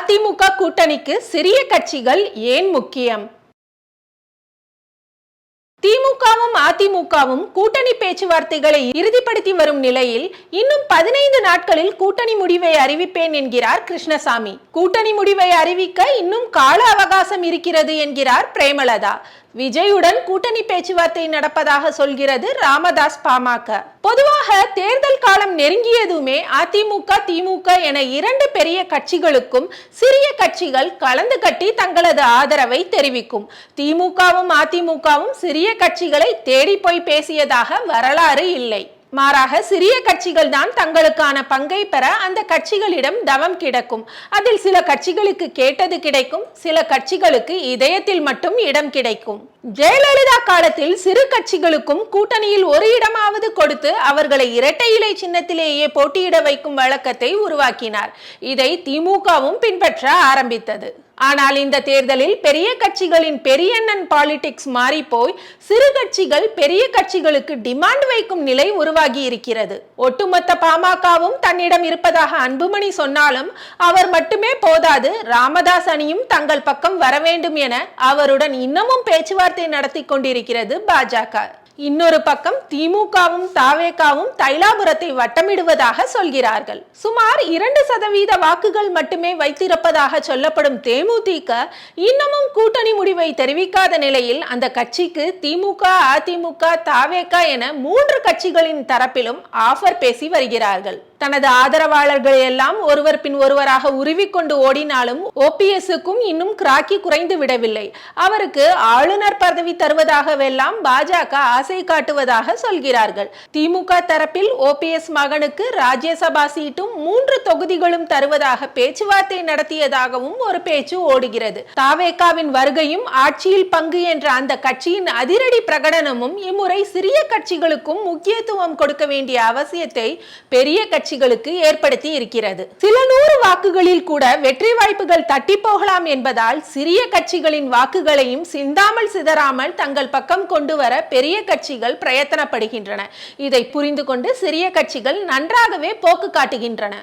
அதிமுக கூட்டணிக்கு சிறிய கட்சிகள் ஏன் முக்கியம்? திமுகவும் அதிமுகவும் கூட்டணி பேச்சுவார்த்தைகளை இறுதிப்படுத்தி வரும் நிலையில் இன்னும் 15 நாட்களில் கூட்டணி முடிவை அறிவிப்பேன் என்கிறார் கிருஷ்ணசாமி. கூட்டணி முடிவை அறிவிக்க இன்னும் கால அவகாசம் இருக்கிறது என்கிறார் பிரேமலதா. விஜயுடன் கூட்டணி பேச்சுவார்த்தை நடப்பதாக சொல்கிறது ராமதாஸ் பாமக. பொதுவாக தேர்தல் காலம் நெருங்கியதுமே அதிமுக திமுக என இரண்டு பெரிய கட்சிகளுக்கும் சிறிய கட்சிகள் கலந்து கட்டி தங்களது ஆதரவை தெரிவிக்கும். திமுகவும் அதிமுகவும் சிறிய கட்சிகளை தேடி போய் பேசியதாக வரலாறு இல்லை. மாறாக சிறிய கட்சிகள் தான் தங்களுக்கான பங்கை பெற அந்த கட்சிகளிடம் தவம் கிடக்கும். அதில் சில கட்சிகளுக்கு கேட்டது கிடைக்கும், சில கட்சிகளுக்கு இதயத்தில் மட்டும் இடம் கிடைக்கும். ஜெயலலிதா காலத்தில் சிறு கட்சிகளுக்கும் கூட்டணியில் ஒரு இடமாவது கொடுத்து அவர்களை இரட்டை இலை சின்னத்திலேயே போட்டியிட வைக்கும் வழக்கத்தை உருவாக்கினார். இதை திமுகவும் பின்பற்ற ஆரம்பித்தது. ஆனால் இந்த தேர்தலில் பெரிய கட்சிகளின் பெரியண்ணன் பாலிடிக்ஸ் மாறி போய் சிறு கட்சிகள் பெரிய கட்சிகளுக்கு டிமாண்ட் வைக்கும் நிலை உருவாகி இருக்கிறது. ஒட்டுமொத்த பாமகவும் தன்னிடம் இருப்பதாக அன்புமணி சொன்னாலும் அவர் மட்டுமே போதாது, ராமதாஸ் அணியும் தங்கள் பக்கம் வர வேண்டும் என அவருடன் இன்னமும் பேச்சுவார்த்தை நடத்தி கொண்டிருக்கிறது பாஜக. இன்னொரு பக்கம் திமுகவும் தாவேகாவும் தைலாபுரத்தை வட்டமிடுவதாக சொல்கிறார்கள். சுமார் 2% வாக்குகள் மட்டுமே வைத்திருப்பதாக சொல்லப்படும் தேமுதிக இன்னமும் கூட்டணி முடிவை தெரிவிக்காத நிலையில் அந்த கட்சிக்கு திமுக அதிமுக தாவேகா என 3 கட்சிகளின் தரப்பிலும் ஆஃபர் பேசி வருகிறார்கள். தனது ஆதரவாளர்கள் எல்லாம் ஒருவர் பின் ஒருவராக உருவிக்கொண்டு ஓடினாலும் ஓபிஎஸ்க்கும் இன்னும் கிராக்கி குறைந்து விடவில்லை. அவருக்கு ஆளுநர் பதவி தருவதாகவெல்லாம் பாஜக ஆசை காட்டுவதாக சொல்கிறார்கள். திமுக தரப்பில் ஓபிஎஸ் மகனுக்கு ராஜ்யசபா சீட்டும் 3 தொகுதிகளும் தருவதாக பேச்சுவார்த்தை நடத்தியதாகவும் ஒரு பேச்சு ஓடுகிறது. தாவேகாவின் வருகையும் ஆட்சியில் பங்கு என்ற அந்த கட்சியின் அதிரடி பிரகடனமும் இம்முறை சிறிய கட்சிகளுக்கும் முக்கியத்துவம் கொடுக்க வேண்டிய அவசியத்தை பெரிய கட்சிகளுக்கு ஏற்படுத்தி இருக்கிறது. சில 100 வாக்குகளில் கூட வெற்றி வாய்ப்புகள் தட்டி போகலாம் என்பதால் சிறிய கட்சிகளின் வாக்குகளையும் சிந்தாமல் சிதறாமல் தங்கள் பக்கம் கொண்டு வர பெரிய கட்சிகள் பிரயத்தனப்படுகின்றன. இதை புரிந்து கொண்டு சிறிய கட்சிகள் நன்றாகவே போக்கு காட்டுகின்றன.